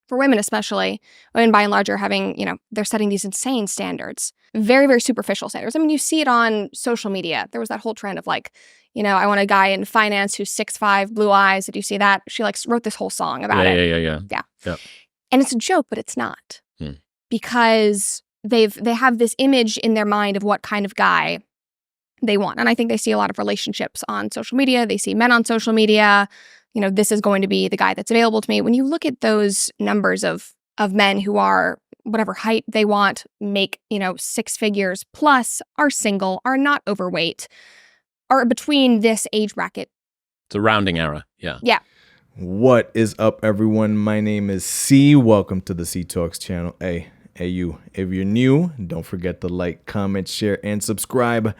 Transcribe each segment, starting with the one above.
for women especially, women by and large are having, they're setting these insane standards, very, very superficial standards. I mean, you see it on social media. There was that whole trend of like, I want a guy in finance who's 6'5", blue eyes. Did you see that? She like wrote this whole song about it. Yeah. And it's a joke, but it's not. Because they have this image in their mind of what kind of guy they want. And I think they see a lot of relationships on social media. They see men on social media. This is going to be the guy that's available to me. When you look at those numbers of men who are whatever height they want, make, 6 figures plus, are single, are not overweight, are between this age bracket. It's a rounding error. Yeah. Yeah. What is up, everyone? My name is C. Welcome to the C Talks channel. Hey, you. If you're new, don't forget to like, comment, share, and subscribe.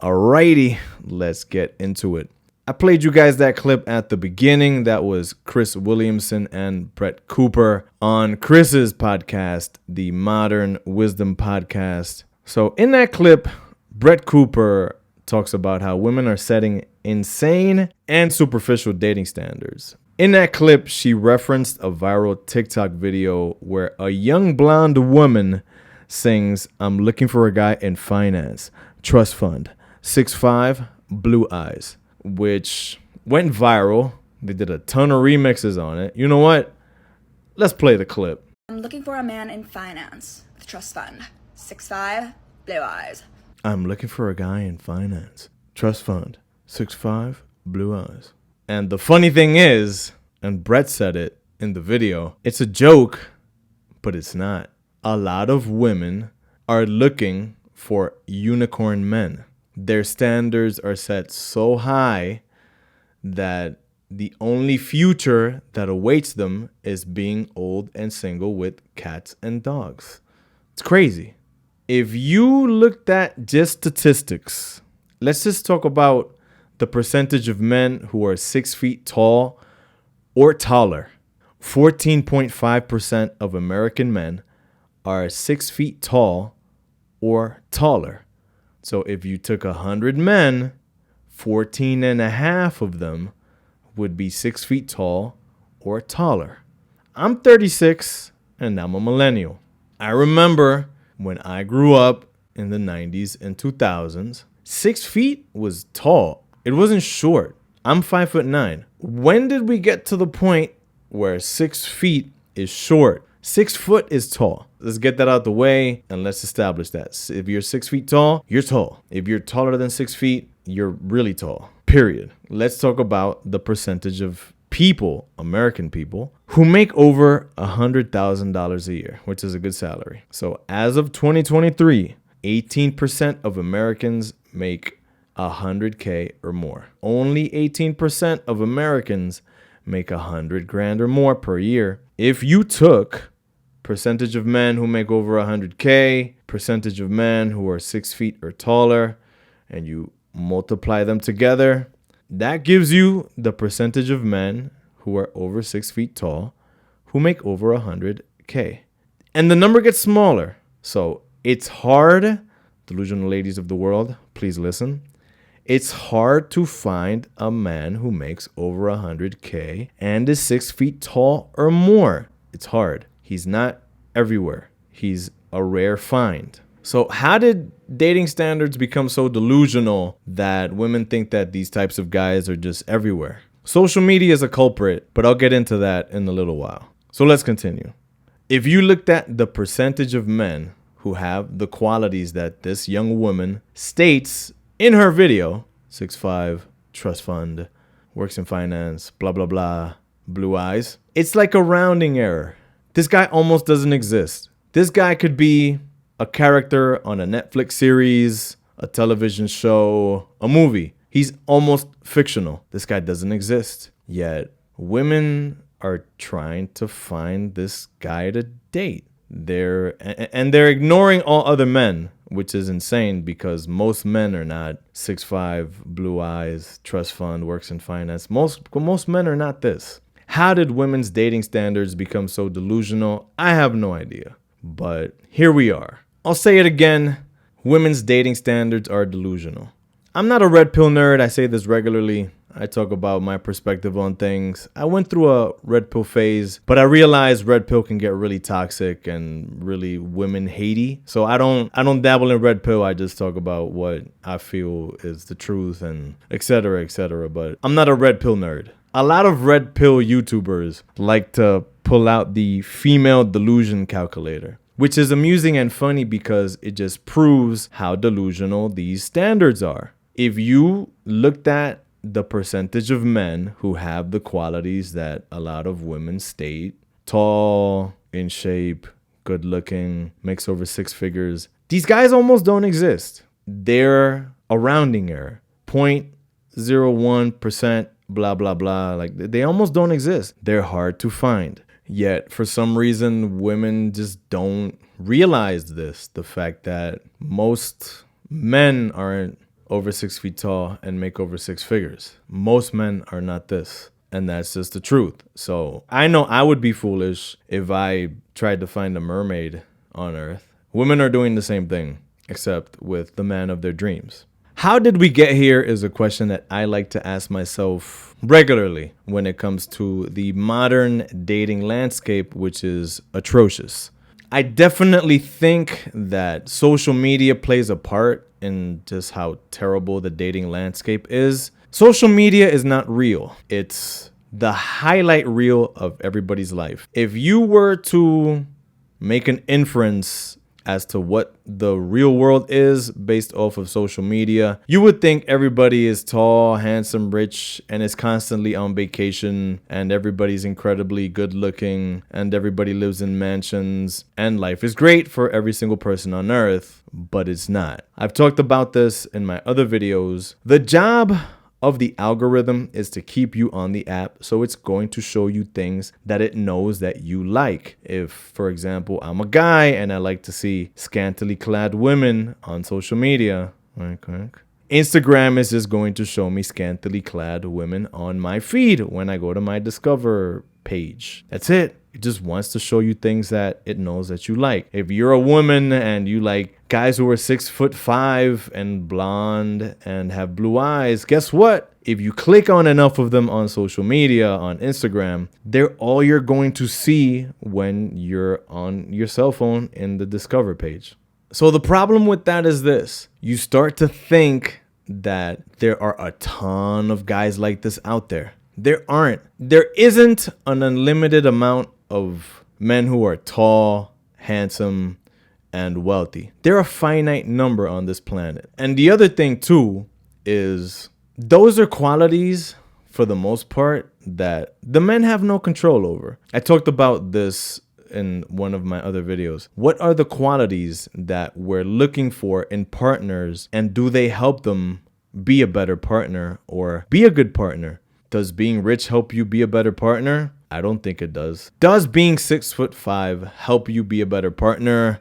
Alrighty, let's get into it. I played you guys that clip at the beginning. That was Chris Williamson and Brett Cooper on Chris's podcast, the Modern Wisdom Podcast. So in that clip, Brett Cooper talks about how women are setting insane and superficial dating standards. In that clip, she referenced a viral TikTok video where a young blonde woman sings, "I'm looking for a guy in finance, trust fund, 6'5", blue eyes," which went viral. They did a ton of remixes on it. You know what? Let's play the clip. "I'm looking for a man in finance with trust fund, 6'5", blue eyes." "I'm looking for a guy in finance, trust fund, 6'5", blue eyes." And the funny thing is, and Brett said it in the video, it's a joke, but it's not. A lot of women are looking for unicorn men. Their standards are set so high that the only future that awaits them is being old and single with cats and dogs. It's crazy. If you looked at just statistics, let's just talk about the percentage of men who are 6 feet tall or taller. 14.5% of American men are 6 feet tall or taller. So if you took 100 men, 14 and a half of them would be 6 feet tall or taller. I'm 36 and I'm a millennial. I remember when I grew up in the 90s and 2000s, 6 feet was tall. It wasn't short. I'm 5'9". When did we get to the point where 6 feet is short? 6 foot is tall. Let's get that out the way and let's establish that. If you're 6 feet tall, you're tall. If you're taller than 6 feet, you're really tall. Period. Let's talk about the percentage of people, American people, who make over $100,000 a year, which is a good salary. So as of 2023, 18% of Americans make $100K or more. Only 18% of Americans make $100,000 or more per year. If you took percentage of men who make over $100K, percentage of men who are 6 feet or taller, and you multiply them together, that gives you the percentage of men who are over 6 feet tall who make over $100K. And the number gets smaller. So it's hard, delusional ladies of the world, please listen. It's hard to find a man who makes over $100K and is 6 feet tall or more. It's hard. He's not everywhere. He's a rare find. So how did dating standards become so delusional that women think that these types of guys are just everywhere? Social media is a culprit, but I'll get into that in a little while. So let's continue. If you looked at the percentage of men who have the qualities that this young woman states in her video, 6'5", trust fund, works in finance, blah, blah, blah, blue eyes, it's like a rounding error. This guy almost doesn't exist. This guy could be a character on a Netflix series, a television show, a movie. He's almost fictional. This guy doesn't exist. Yet women are trying to find this guy to date. They're ignoring all other men, which is insane because most men are not 6'5", blue eyes, trust fund, works in finance. Most men are not this. How did women's dating standards become so delusional? I have no idea. But here we are. I'll say it again. Women's dating standards are delusional. I'm not a red pill nerd. I say this regularly. I talk about my perspective on things. I went through a red pill phase, but I realized red pill can get really toxic and really women hatey. So I don't dabble in red pill. I just talk about what I feel is the truth and et cetera, etc. But I'm not a red pill nerd. A lot of red pill YouTubers like to pull out the female delusion calculator, which is amusing and funny because it just proves how delusional these standards are. If you looked at the percentage of men who have the qualities that a lot of women state, tall, in shape, good looking, makes over six figures, these guys almost don't exist. They're a rounding error, 0.01%, blah, blah, blah. Like they almost don't exist. They're hard to find. Yet for some reason, women just don't realize this. The fact that most men aren't over 6 feet tall and make over six figures. Most men are not this. And that's just the truth. So I know I would be foolish if I tried to find a mermaid on Earth. Women are doing the same thing, except with the man of their dreams. How did we get here is a question that I like to ask myself regularly when it comes to the modern dating landscape, which is atrocious. I definitely think that social media plays a part in just how terrible the dating landscape is. Social media is not real. It's the highlight reel of everybody's life. If you were to make an inference as to what the real world is based off of social media, you would think everybody is tall, handsome, rich, and is constantly on vacation, and everybody's incredibly good looking, and everybody lives in mansions, and life is great for every single person on earth, but it's not. I've talked about this in my other videos. The job of the algorithm is to keep you on the app, so it's going to show you things that it knows that you like. If, for example, I'm a guy and I like to see scantily clad women on social media, Instagram is just going to show me scantily clad women on my feed when I go to my Discover page. That's it. It just wants to show you things that it knows that you like. If you're a woman and you like guys who are 6'5" and blonde and have blue eyes, guess what? If you click on enough of them on social media, on Instagram, they're all you're going to see when you're on your cell phone in the Discover page. So the problem with that is this. You start to think that there are a ton of guys like this out there. There aren't. There isn't an unlimited amount of men who are tall, handsome, and wealthy. They're a finite number on this planet. And the other thing too is those are qualities for the most part that the men have no control over. I talked about this in one of my other videos. What are the qualities that we're looking for in partners, and do they help them be a better partner or be a good partner? Does being rich help you be a better partner? I don't think it does. Does being 6'5" help you be a better partner?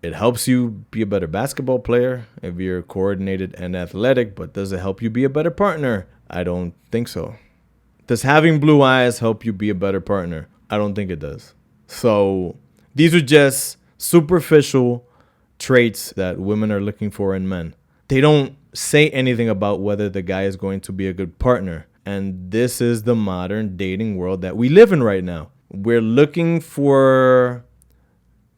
It helps you be a better basketball player if you're coordinated and athletic, but does it help you be a better partner? I don't think so. Does having blue eyes help you be a better partner? I don't think it does. So these are just superficial traits that women are looking for in men. They don't say anything about whether the guy is going to be a good partner. And this is the modern dating world that we live in right now. We're looking for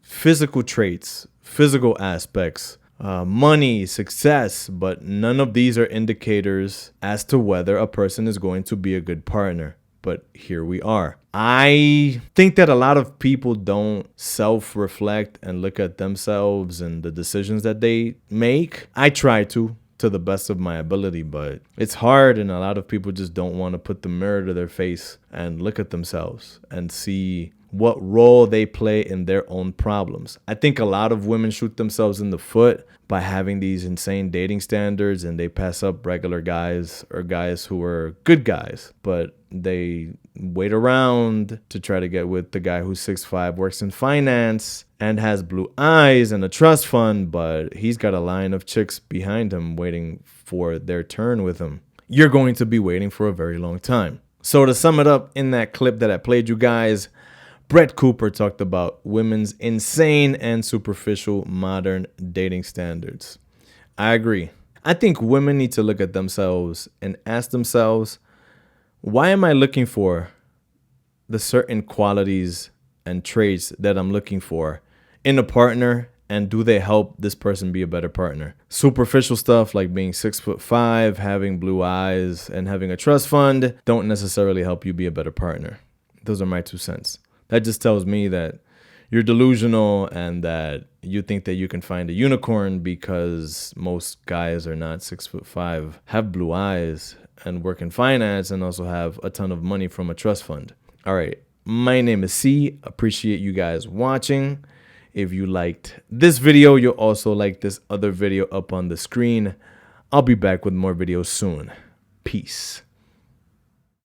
physical traits, physical aspects, money, success, but none of these are indicators as to whether a person is going to be a good partner. But here we are. I think that a lot of people don't self-reflect and look at themselves and the decisions that they make. I try to the best of my ability, but it's hard, and a lot of people just don't want to put the mirror to their face and look at themselves and see what role they play in their own problems. I think a lot of women shoot themselves in the foot by having these insane dating standards, and they pass up regular guys or guys who are good guys, but they wait around to try to get with the guy who's 6'5", works in finance, and has blue eyes and a trust fund, but he's got a line of chicks behind him waiting for their turn with him. You're going to be waiting for a very long time. So to sum it up, in that clip that I played you guys, Brett Cooper talked about women's insane and superficial modern dating standards. I agree. I think women need to look at themselves and ask themselves, Why am I looking for the certain qualities and traits that I'm looking for in a partner, and do they help this person be a better partner? Superficial stuff like being 6'5", having blue eyes, and having a trust fund don't necessarily help you be a better partner. Those are my 2 cents. That just tells me that you're delusional and that you think that you can find a unicorn because most guys are not 6'5", have blue eyes, and work in finance, and also have a ton of money from a trust fund. All right. My name is C. Appreciate you guys watching. If you liked this video, you'll also like this other video up on the screen. I'll be back with more videos soon. Peace.